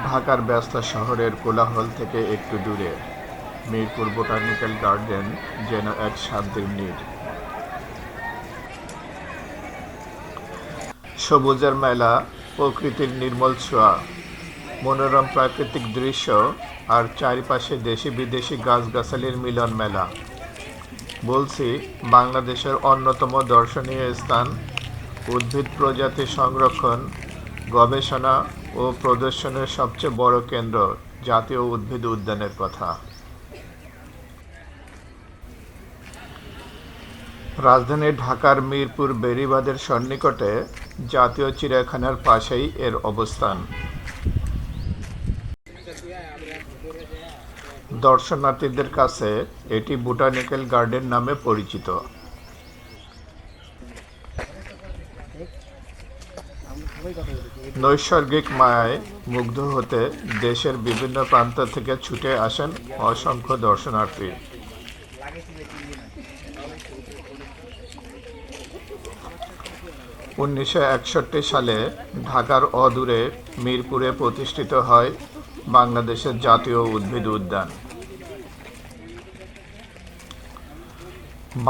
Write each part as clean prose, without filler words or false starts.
ঢাকার ব্যস্ত শহরের কোলাহল থেকে একটু দূরে মিরপুর বোটানিক্যাল গার্ডেন যেন এক শান্তির নীড়। সবুজের মেলা, প্রকৃতির নির্মল ছোঁয়া, মনোরম প্রাকৃতিক দৃশ্য আর চারিপাশে দেশি বিদেশি গাছগাছালির মিলন মেলা। বলছি, বাংলাদেশের অন্যতম দর্শনীয় স্থান, উদ্ভিদ প্রজাতি সংরক্ষণ, গবেষণা ও প্রদর্শনের সবচেয়ে বড় কেন্দ্র জাতীয় উদ্ভিদ উদ্যানের কথা। রাজধানী ঢাকার মিরপুর বেড়িবাঁধের সন্নিকটে জাতীয় চিড়িয়াখানার পাশেই এর অবস্থান। দর্শনার্থীদের কাছে এটি বোটানিক্যাল গার্ডেন নামে পরিচিত। নৈসর্গিক মায়ায় মুগ্ধ হতে দেশের বিভিন্ন প্রান্ত থেকে ছুটে আসেন অসংখ্য দর্শনার্থী। 1961 সালে ঢাকার অদূরে মিরপুরে প্রতিষ্ঠিত হয় বাংলাদেশের জাতীয় উদ্ভিদ উদ্যান।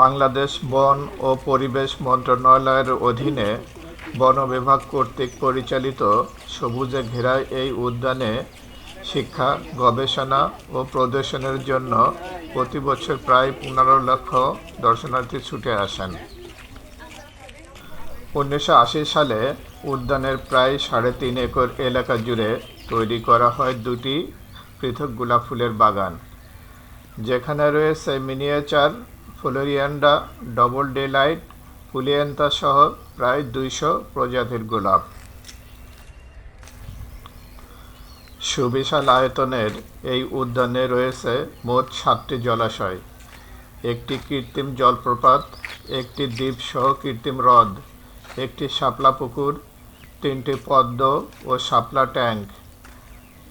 বাংলাদেশ বন ও পরিবেশ মন্ত্রণালয়ের অধীনে বন বিভাগ কর্তৃক পরিচালিত সবুজে ঘেরা এই উদ্যানে শিক্ষা, গবেষণা ও প্রদর্শনের জন্য প্রতি বছর প্রায় 15 লক্ষ দর্শনার্থী ছুটে আসেন। 1980 সালে উদ্যানের প্রায় 3.5 একর এলাকা জুড়ে তৈরি করা হয় দুটি পৃথক গোলাপ ফুলের বাগান, যেখানে রয়েছে মিনিয়েচার ফ্লোরিয়ান্ডা, ডবল ডেলাইট, পুলিয়েন্তা সহ প্রায় 200 প্রজাতির গোলাপ। সুবিশাল আয়তনের এই উদ্যানে রয়েছে মোট 7টি জলাশয়, একটি কৃত্রিম জলপ্রপাত, একটি দ্বীপ সহ কৃত্রিম হ্রদ, একটি শাপলা পুকুর, 3টি পদ্ম ও শাপলা ট্যাঙ্ক,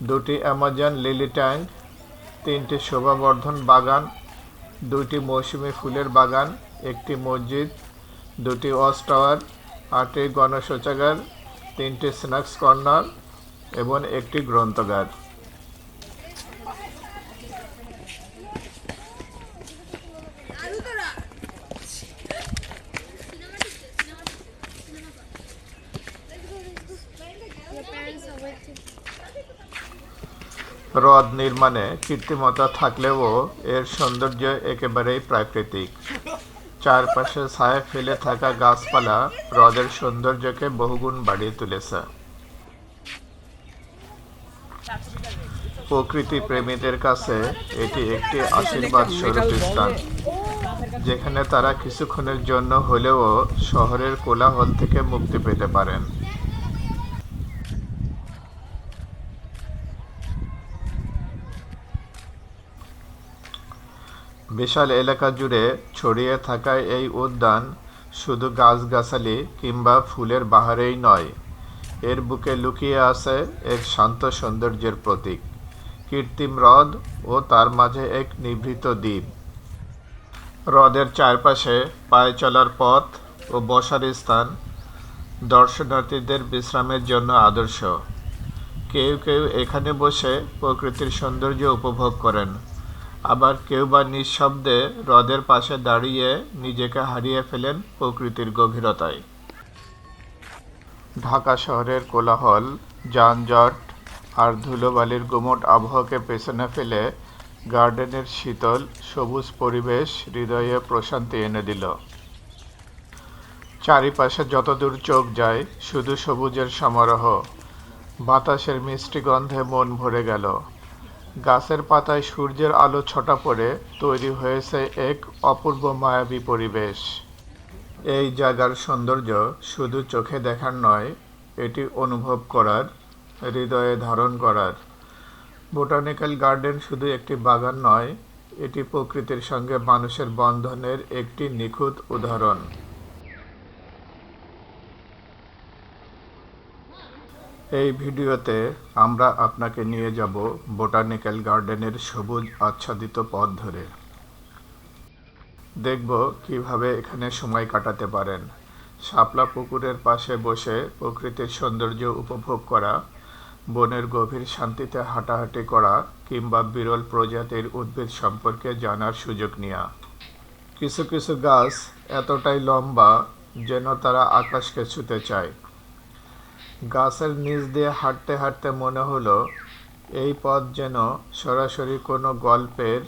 2টি অ্যামাজন লিলি ট্যাঙ্ক, 3টি শোভাবর্ধন বাগান, 2টি মৌসুমী ফুলের বাগান, একটি মসজিদ, 2টি ওয়াচ টাওয়ার, 8টি গণশৌচাগার, 3টি স্ন্যাক্স কর্নার এবং একটি গ্রন্থাগার। হ্রদ নির্মাণে কৃত্রিমতা থাকলেও এর সৌন্দর্য একেবারেই প্রাকৃতিক। চারপাশে ছায়া ফেলে থাকা গাছপালা হ্রদের সৌন্দর্যকে বহুগুণ বাড়িয়ে তুলেছে। প্রকৃতি প্রেমীদের কাছে এটি একটি আশীর্বাদ স্বরূপ স্থান, যেখানে তারা কিছুক্ষণের জন্য হলেও শহরের কোলাহল থেকে মুক্তি পেতে পারেন। বিশাল এলাকা জুড়ে ছড়িয়ে থাকা এই উদ্যান শুধু গাছগাছালি কিংবা ফুলের বাহারেই নয়, এর বুকে লুকিয়ে আছে এক শান্ত সৌন্দর্যের প্রতীক, কৃত্রিম হ্রদ ও তার মাঝে এক নিভৃত দ্বীপ। হ্রদের চারপাশে পায়ে চলার পথ ও বসার স্থান দর্শনার্থীদের বিশ্রামের জন্য আদর্শ। কেউ কেউ এখানে বসে প্রকৃতির সৌন্দর্য উপভোগ করেন, আবার কেউ বা নিঃশব্দে হ্রদের পাশে দাঁড়িয়ে নিজেকে হারিয়ে ফেলেন প্রকৃতির গভীরতায়। ঢাকা শহরের কোলাহল, যানজট আর ধুলোবালির গুমোট আবহাওয়াকে পেছনে ফেলে গার্ডেনের শীতল সবুজ পরিবেশ হৃদয়ে প্রশান্তি এনে দিল। চারিপাশে যতদূর চোখ যায় শুধু সবুজের সমারোহ, বাতাসের মিষ্টি গন্ধে মন ভরে গেল। গাছের পাতায় সূর্যের আলো ছটা পড়ে তৈরি হয়েছে এক অপূর্ব মায়াবী পরিবেশ। এই জায়গার সৌন্দর্য শুধু চোখে দেখার নয়, এটি অনুভব করার, হৃদয়ে ধারণ করার। বোটানিক্যাল গার্ডেন শুধু একটি বাগান নয়, এটি প্রকৃতির সঙ্গে মানুষের বন্ধনের একটি নিখুঁত উদাহরণ। এই ভিডিওতে আমরা আপনাকে নিয়ে যাব বোটানিক্যাল গার্ডেনের সবুজ আচ্ছাদিত পথ ধরে। দেখব কিভাবে এখানে সময় কাটাতে পারেন, শাপলা পুকুরের পাশে বসে প্রকৃতির সৌন্দর্য উপভোগ করা, বনের গভীর শান্তিতে হাঁটাহাঁটি করা কিংবা বিরল প্রজাতির উদ্ভিদ সম্পর্কে জানার সুযোগ নেওয়া। কিছু কিছু গাছ এতটাই লম্বা যেন তারা আকাশকে ছুঁতে চায়। গাছের নিচ দিয়ে হাঁটতে হাঁটতে মনে হলো এই পথ যেন সরাসরি কোনো গল্পের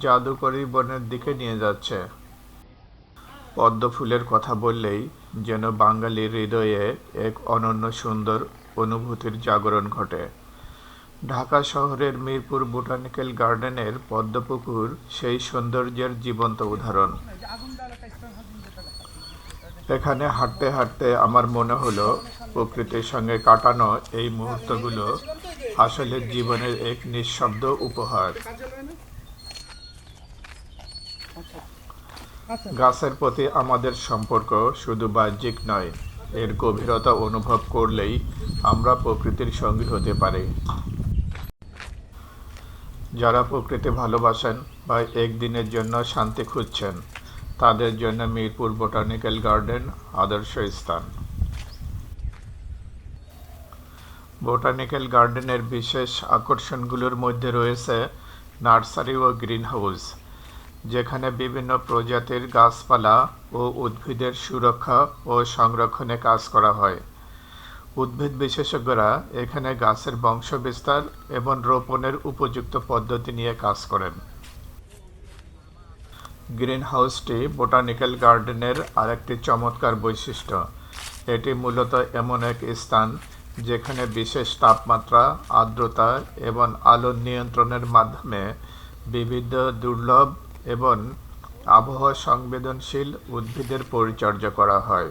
জাদুকরী বনের দিকে নিয়ে যাচ্ছে। পদ্ম ফুলের কথা বললেই যেন বাঙালির হৃদয়ে এক অনন্য সুন্দর অনুভূতির জাগরণ ঘটে। ঢাকা শহরের মিরপুর বোটানিক্যাল গার্ডেনের পদ্মপুকুর সেই সৌন্দর্যের জীবন্ত উদাহরণ। এখানে হাঁটতে হাঁটতে আমার মনে হলো প্রকৃতির সঙ্গে কাটানো এই মুহূর্তগুলো আসলে জীবনের এক নিঃশব্দ উপহার। গাছের প্রতি আমাদের সম্পর্ক শুধু বাহ্যিক নয়, এর গভীরতা অনুভব করলেই আমরা প্রকৃতির সঙ্গী হতে পারি। যারা প্রকৃতি ভালোবাসেন বা একদিনের জন্য শান্তি খুঁজছেন, তাদের জন্য মিরপুর বোটানিক্যাল গার্ডেন আদর্শ স্থান। বোটানিক্যাল গার্ডেনের বিশেষ আকর্ষণগুলোর মধ্যে রয়েছে নার্সারি ও গ্রিন হাউস, যেখানে বিভিন্ন প্রজাতির গাছপালা ও উদ্ভিদের সুরক্ষা ও সংরক্ষণে কাজ করা হয়। উদ্ভিদ বিশেষজ্ঞরা এখানে গাছের বংশবিস্তার এবং রোপণের উপযুক্ত পদ্ধতি নিয়ে কাজ করেন। গ্রিন হাউসটি বোটানিক্যাল গার্ডেনের আরেকটি চমৎকার বৈশিষ্ট্য। এটি মূলত এমন এক স্থান যেখানে বিশেষ তাপমাত্রা, আর্দ্রতা এবং আলো নিয়ন্ত্রণের মাধ্যমে বিবিধ দুর্লভ এবং আবহাওয়া সংবেদনশীল উদ্ভিদের পরিচর্যা করা হয়।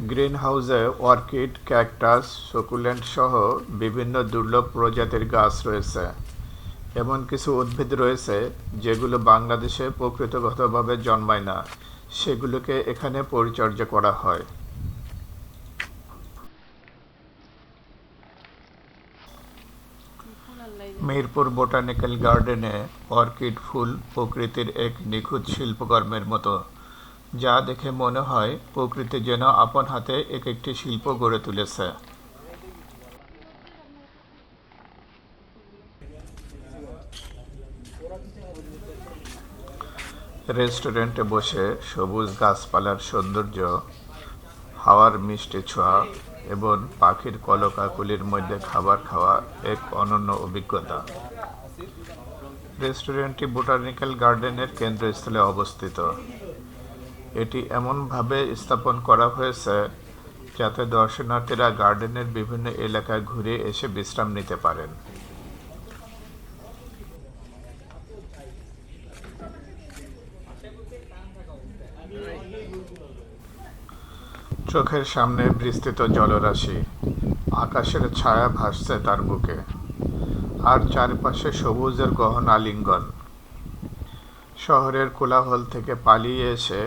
গ্রিন হাউসে অর্কিড, ক্যাকটাস, সুকুলেন্ট সহ বিভিন্ন দুর্লভ প্রজাতির গাছ রয়েছে। এমন কিছু উদ্ভিদ রয়েছে যেগুলো বাংলাদেশে প্রকৃতিগতভাবে জন্মায় না, সেগুলোকে এখানে পরিচর্যা করা হয়। মিরপুর বোটানিক্যাল গার্ডেনে অর্কিড ফুল প্রকৃতির এক নিখুঁত শিল্পকর্মের মতো, যা দেখে মনে হয় প্রকৃতি যেন আপন হাতে এক একটি শিল্প গড়ে তুলেছে। রেস্টুরেন্টে বসে সবুজ গাছপালার সৌন্দর্য, হাওয়ার মিষ্টি ছোঁয়া এবং পাখির কলকাকলির মধ্যে খাবার খাওয়া এক অনন্য অভিজ্ঞতা। রেস্টুরেন্টটি বোটানিক্যাল গার্ডেনের কেন্দ্রস্থলে অবস্থিত। এটি এমনভাবে স্থাপন করা হয়েছে যাতে দর্শনার্থীরা গার্ডেনের বিভিন্ন এলাকায় ঘুরে এসে বিশ্রাম নিতে পারেন। চোখের সামনে বিস্তৃত জলরাশি, আকাশের ছায়া ভাসছে তার বুকে, আর চারপাশে সবুজের গহন আলিঙ্গন। শহরের কোলাহল থেকে পালিয়ে এসে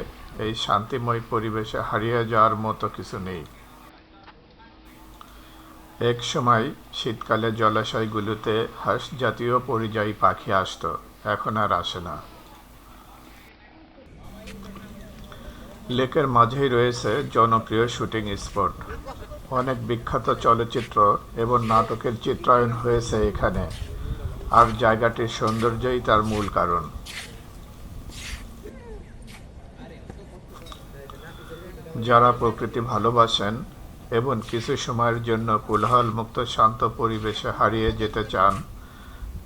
এই শান্তিময় পরিবেশে হারিয়ে যাওয়ার মতো কিছু নেই। এক সময় শীতকালে জলাশয়গুলোতে হাঁস জাতীয় পরিযায়ী পাখি আসতো, এখন আর আসে না। লেকের মাঝেই রয়েছে জনপ্রিয় শুটিং স্পট। অনেক বিখ্যাত চলচ্চিত্র এবং নাটকের চিত্রায়ন হয়েছে এখানে, আর জায়গাটির সৌন্দর্যই তার মূল কারণ। যারা প্রকৃতি ভালোবাসেন এবং কিছু সময়ের জন্য কোলাহলমুক্ত শান্ত পরিবেশে হারিয়ে যেতে চান,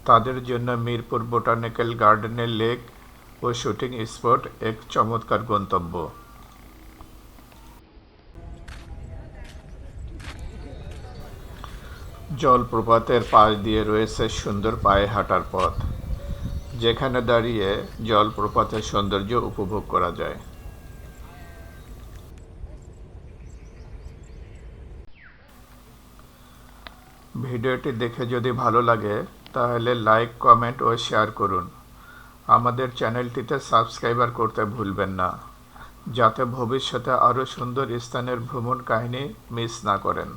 তাদের জন্য মিরপুর বোটানিক্যাল গার্ডেনের লেক ও শুটিং স্পট এক চমৎকার গন্তব্য। জলপ্রপাতের পাশ দিয়ে রয়েছে সুন্দর পায়ে হাঁটার পথ, যেখানে দাঁড়িয়ে জলপ্রপাতের সৌন্দর্য উপভোগ করা যায়। ভিডিওটি দেখে যদি ভালো লাগে তাহলে লাইক, কমেন্ট ও শেয়ার করুন। আমাদের চ্যানেলটিতে সাবস্ক্রাইবার করতে ভুলবেন না, যাতে ভবিষ্যতে আরও সুন্দর স্থানের ভ্রমণ কাহিনী মিস না করেন।